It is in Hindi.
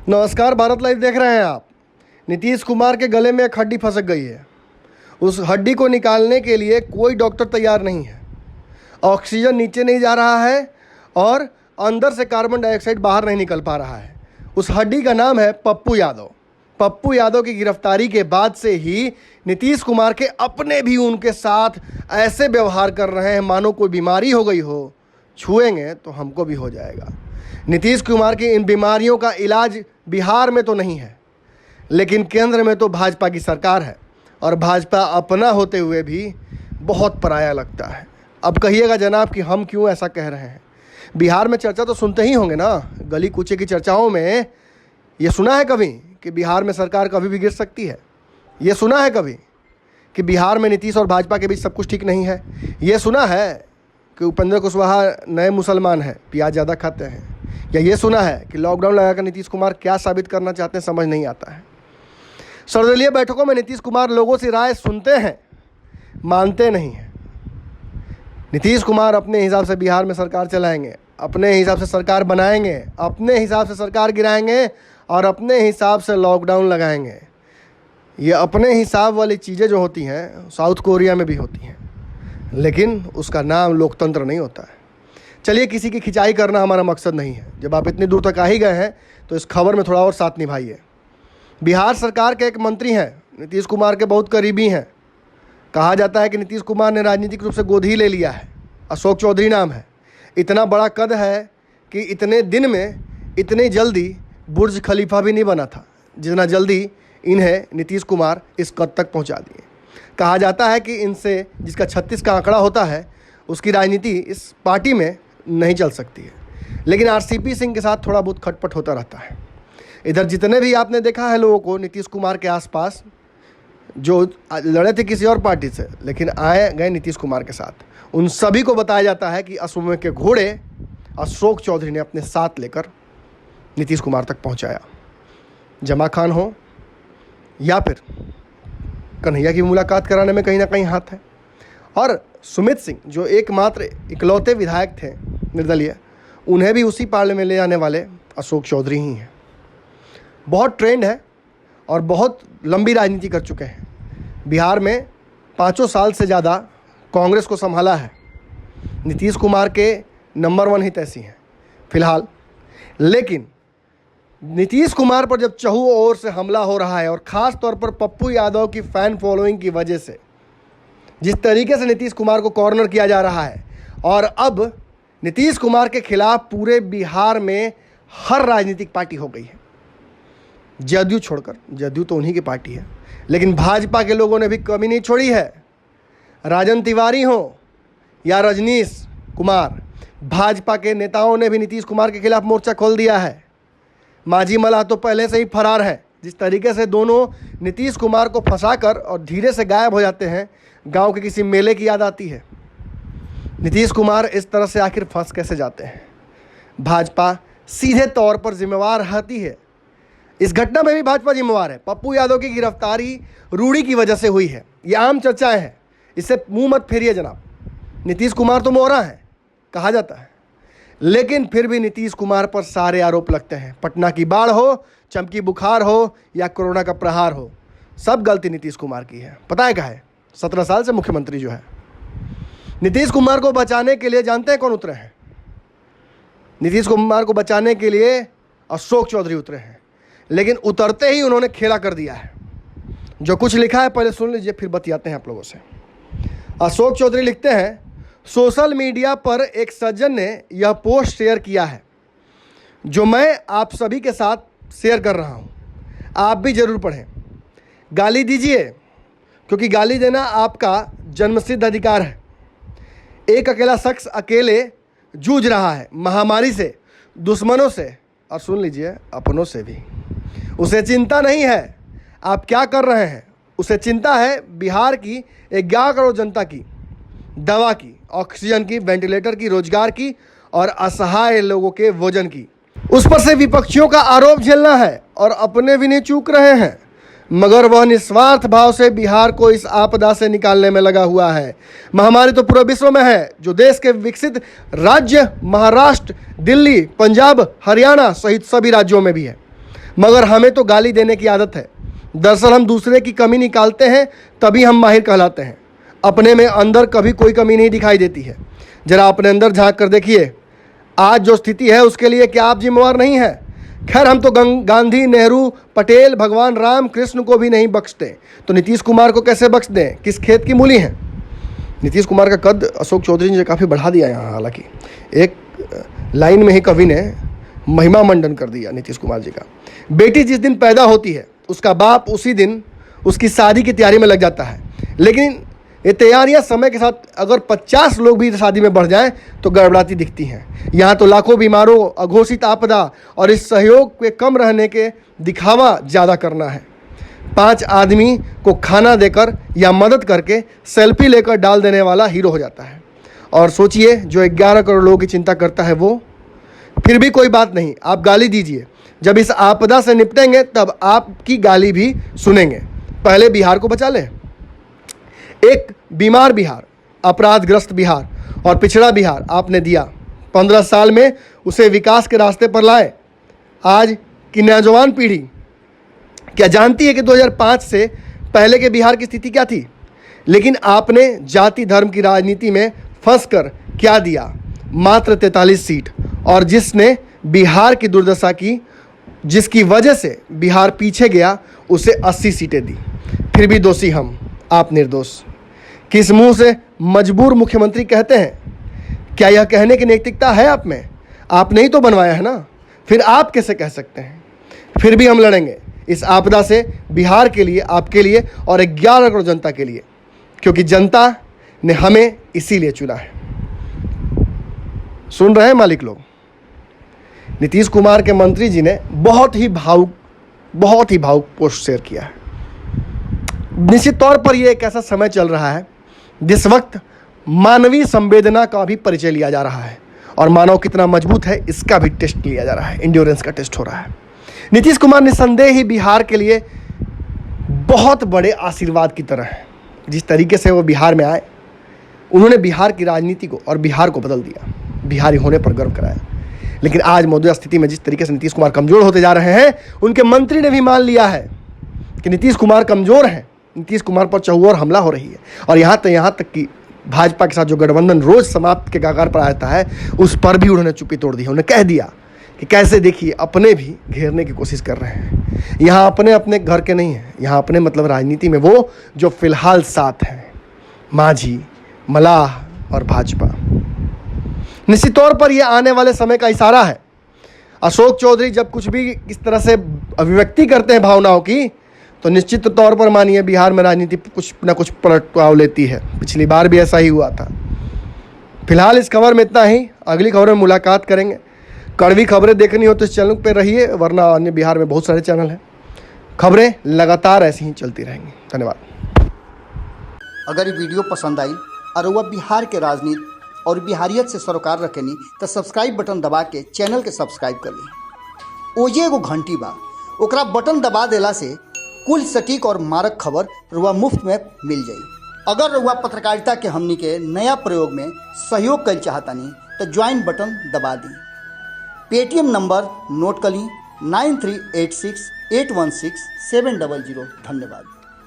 नमस्कार, भारत लाइव देख रहे हैं आप। नीतीश कुमार के गले में एक हड्डी फंस गई है। उस हड्डी को निकालने के लिए कोई डॉक्टर तैयार नहीं है। ऑक्सीजन नीचे नहीं जा रहा है और अंदर से कार्बन डाइऑक्साइड बाहर नहीं निकल पा रहा है। उस हड्डी का नाम है पप्पू यादव। पप्पू यादव की गिरफ्तारी के बाद से ही नीतीश कुमार के अपने भी उनके साथ ऐसे व्यवहार कर रहे हैं मानो कोई बीमारी हो गई हो, छुएंगे तो हमको भी हो जाएगा। नीतीश कुमार की इन बीमारियों का इलाज बिहार में तो नहीं है, लेकिन केंद्र में तो भाजपा की सरकार है और भाजपा अपना होते हुए भी बहुत पराया लगता है। अब कहिएगा जनाब कि हम क्यों ऐसा कह रहे हैं। बिहार में चर्चा तो सुनते ही होंगे ना, गली कूचे की चर्चाओं में ये सुना है कभी कि बिहार में सरकार कभी भी गिर सकती है? ये सुना है कभी कि बिहार में नीतीश और भाजपा के बीच सब कुछ ठीक नहीं है? ये सुना है कि उपेंद्र कुशवाहा नए मुसलमान हैं, प्याज ज़्यादा खाते हैं? या ये सुना है कि लॉकडाउन लगाकर नीतीश कुमार क्या साबित करना चाहते हैं समझ नहीं आता है। सर्वदलीय बैठकों में नीतीश कुमार लोगों से राय सुनते हैं, मानते नहीं हैं। नीतीश कुमार अपने हिसाब से बिहार में सरकार चलाएंगे, अपने हिसाब से सरकार बनाएंगे, अपने हिसाब से सरकार गिराएंगे और अपने हिसाब से लॉकडाउन लगाएंगे। ये अपने हिसाब वाली चीज़ें जो होती हैं साउथ कोरिया में भी होती हैं, लेकिन उसका नाम लोकतंत्र नहीं होता है। चलिए, किसी की खिंचाई करना हमारा मकसद नहीं है। जब आप इतनी दूर तक आ ही गए हैं तो इस खबर में थोड़ा और साथ निभाइए। बिहार सरकार के एक मंत्री हैं, नीतीश कुमार के बहुत करीबी हैं। कहा जाता है कि नीतीश कुमार ने राजनीतिक रूप से गोद ही ले लिया है। अशोक चौधरी नाम है। इतना बड़ा कद है कि इतने दिन में इतनी जल्दी बुर्ज खलीफा भी नहीं बना था जितना जल्दी इन्हें नीतीश कुमार इस कद तक पहुंचा दिए। कहा जाता है कि इनसे जिसका 36 का आंकड़ा होता है उसकी राजनीति इस पार्टी में नहीं चल सकती है, लेकिन आरसीपी सिंह के साथ थोड़ा बहुत खटपट होता रहता है। इधर जितने भी आपने देखा है लोगों को नीतीश कुमार के आसपास जो लड़े थे किसी और पार्टी से लेकिन आए गए नीतीश कुमार के साथ, उन सभी को बताया जाता है कि अश्वमेध के घोड़े अशोक चौधरी ने अपने साथ लेकर नीतीश कुमार तक पहुंचाया। जमा खान हो या फिर कन्हैया की मुलाकात कराने में कहीं ना कहीं हाथ है। और सुमित सिंह जो एकमात्र इकलौते विधायक थे निर्दलीय, उन्हें भी उसी पाले में ले जाने वाले अशोक चौधरी ही हैं। बहुत ट्रेंड है और बहुत लंबी राजनीति कर चुके हैं। बिहार में 5 साल से ज़्यादा कांग्रेस को संभाला है। नीतीश कुमार के नंबर 1 ही तैसी हैं फिलहाल। लेकिन नीतीश कुमार पर जब चहुओं ओर से हमला हो रहा है और ख़ास तौर पर पप्पू यादव की फ़ैन फॉलोइंग की वजह से जिस तरीके से नीतीश कुमार को कॉर्नर किया जा रहा है, और अब नीतीश कुमार के खिलाफ पूरे बिहार में हर राजनीतिक पार्टी हो गई है, जदयू छोड़कर। जदयू तो उन्हीं की पार्टी है, लेकिन भाजपा के लोगों ने भी कमी नहीं छोड़ी है। राजन तिवारी हो या रजनीश कुमार, भाजपा के नेताओं ने भी नीतीश कुमार के खिलाफ मोर्चा खोल दिया है। मांझी मल्लाह तो पहले से ही फरार है। जिस तरीके से दोनों नीतीश कुमार को फंसाकर और धीरे से गायब हो जाते हैं, गांव के किसी मेले की याद आती है। नीतीश कुमार इस तरह से आखिर फंस कैसे जाते हैं? भाजपा सीधे तौर पर जिम्मेवार रहती है। इस घटना में भी भाजपा जिम्मेवार है। पप्पू यादव की गिरफ्तारी रूढ़ी की वजह से हुई है, ये आम चर्चाएं हैं, इससे मुंह मत फेरिए जनाब। नीतीश कुमार तो मोहरा है कहा जाता है, लेकिन फिर भी नीतीश कुमार पर सारे आरोप लगते हैं। पटना की बाढ़ हो, चमकी बुखार हो या कोरोना का प्रहार हो, सब गलती नीतीश कुमार की है। पता है क्या है? 17 साल से मुख्यमंत्री जो है। नीतीश कुमार को बचाने के लिए जानते हैं कौन उतरे हैं? नीतीश कुमार को बचाने के लिए अशोक चौधरी उतरे हैं, लेकिन उतरते ही उन्होंने खेला कर दिया है। जो कुछ लिखा है पहले सुन लीजिए, फिर बतियाते हैं आप लोगों से। अशोक चौधरी लिखते हैं, सोशल मीडिया पर एक सज्जन ने यह पोस्ट शेयर किया है जो मैं आप सभी के साथ शेयर कर रहा हूँ, आप भी ज़रूर पढ़ें। गाली दीजिए, क्योंकि गाली देना आपका जन्मसिद्ध अधिकार है। एक अकेला शख्स अकेले जूझ रहा है महामारी से, दुश्मनों से और सुन लीजिए अपनों से भी। उसे चिंता नहीं है आप क्या कर रहे हैं, उसे चिंता है बिहार की 11 करोड़ जनता की, दवा की, ऑक्सीजन की, वेंटिलेटर की, रोजगार की और असहाय लोगों के भोजन की। उस पर से विपक्षियों का आरोप झेलना है और अपने भी नहीं चूक रहे हैं, मगर वह निस्वार्थ भाव से बिहार को इस आपदा से निकालने में लगा हुआ है। महामारी तो पूरे विश्व में है, जो देश के विकसित राज्य महाराष्ट्र, दिल्ली, पंजाब, हरियाणा सहित सभी राज्यों में भी है। मगर हमें तो गाली देने की आदत है। दरअसल हम दूसरे की कमी निकालते हैं तभी हम माहिर कहलाते हैं। अपने में अंदर कभी कोई कमी नहीं दिखाई देती है। जरा अपने अंदर झांक कर देखिए, आज जो स्थिति है उसके लिए क्या आप जिम्मेवार नहीं है? खैर, हम तो गांधी, नेहरू, पटेल, भगवान राम, कृष्ण को भी नहीं बख्शते, तो नीतीश कुमार को कैसे बख्श दें? किस खेत की मूली हैं? नीतीश कुमार का कद अशोक चौधरी ने काफ़ी बढ़ा दिया यहाँ। हालांकि एक लाइन में ही कवि ने महिमा मंडन कर दिया नीतीश कुमार जी का। बेटी जिस दिन पैदा होती है उसका बाप उसी दिन उसकी शादी की तैयारी में लग जाता है, लेकिन ये तैयारियां समय के साथ अगर 50 लोग भी शादी में बढ़ जाएं तो गड़बड़ाती दिखती हैं। यहाँ तो लाखों बीमारों, अघोषित आपदा और इस सहयोग के कम रहने के दिखावा ज़्यादा करना है। 5 आदमी को खाना देकर या मदद करके सेल्फी लेकर डाल देने वाला हीरो हो जाता है। और सोचिए, जो 11 करोड़ लोगों की चिंता करता है वो। फिर भी कोई बात नहीं, आप गाली दीजिए, जब इस आपदा से निपटेंगे तब आपकी गाली भी सुनेंगे। पहले बिहार को बचा लें। एक बीमार बिहार, अपराधग्रस्त बिहार और पिछड़ा बिहार आपने दिया। 15 साल में उसे विकास के रास्ते पर लाए। आज की नौजवान पीढ़ी क्या जानती है कि 2005 से पहले के बिहार की स्थिति क्या थी? लेकिन आपने जाति धर्म की राजनीति में फंसकर क्या दिया? मात्र 43 सीट, और जिसने बिहार की दुर्दशा की, जिसकी वजह से बिहार पीछे गया, उसे 80 सीटें दी। फिर भी दोषी हम, आप निर्दोष। किस मुंह से मजबूर मुख्यमंत्री कहते हैं? क्या यह कहने की नैतिकता है आप में? आपने ही तो बनवाया है ना, फिर आप कैसे कह सकते हैं? फिर भी हम लड़ेंगे इस आपदा से, बिहार के लिए, आपके लिए और 11 करोड़ जनता के लिए, क्योंकि जनता ने हमें इसीलिए चुना है। सुन रहे हैं मालिक लोग? नीतीश कुमार के मंत्री जी ने बहुत ही भावुक पोस्ट शेयर किया है। निश्चित तौर पर यह एक ऐसा समय चल रहा है जिस वक्त मानवीय संवेदना का भी परिचय लिया जा रहा है, और मानव कितना मजबूत है इसका भी टेस्ट लिया जा रहा है, इंड्योरेंस का टेस्ट हो रहा है। नीतीश कुमार निस्संदेह ही बिहार के लिए बहुत बड़े आशीर्वाद की तरह है। जिस तरीके से वो बिहार में आए, उन्होंने बिहार की राजनीति को और बिहार को बदल दिया, बिहारी होने पर गर्व कराया। लेकिन आज मौजूदा स्थिति में जिस तरीके से नीतीश कुमार कमज़ोर होते जा रहे हैं, उनके मंत्री ने भी मान लिया है कि नीतीश कुमार कमज़ोर हैं। नीतीश कुमार पर चहुओर हमला हो रही है, और यहाँ तक कि भाजपा के साथ जो गठबंधन रोज समाप्त के कगार पर आता है, उस पर भी उन्होंने चुप्पी तोड़ दी है। उन्होंने कह दिया कि कैसे देखिए अपने भी घेरने की कोशिश कर रहे हैं। यहाँ अपने घर के नहीं हैं, यहाँ अपने मतलब राजनीति में वो जो फिलहाल साथ हैं, मांझी, मलाह और भाजपा। निश्चित तौर पर यह आने वाले समय का इशारा है। अशोक चौधरी जब कुछ भी इस तरह से अभिव्यक्ति करते हैं भावनाओं की, तो निश्चित तौर पर मानिए बिहार में राजनीति कुछ न कुछ पलटवाव लेती है। पिछली बार भी ऐसा ही हुआ था। फिलहाल इस खबर में इतना ही, अगली खबर में मुलाकात करेंगे। कड़वी खबरें देखनी हो तो इस चैनल पर रहिए, वरना अन्य बिहार में बहुत सारे चैनल हैं। खबरें लगातार ऐसी ही चलती रहेंगी। धन्यवाद। अगर ये वीडियो पसंद आई और वह बिहार के राजनीति और बिहारियत से सरोकार रखेनी तो सब्सक्राइब बटन दबा के चैनल के सब्सक्राइब कर ली। ओजे एगो घंटी बा, ओकरा बटन दबा देला से कुल सटीक और मारक खबर रुआ मुफ्त में मिल जाई। अगर रुआ पत्रकारिता के हमनी के नया प्रयोग में सहयोग कर चाहतानी तो ज्वाइन बटन दबा दी। पेटीएम नंबर नोट कर ली 9386816700। धन्यवाद।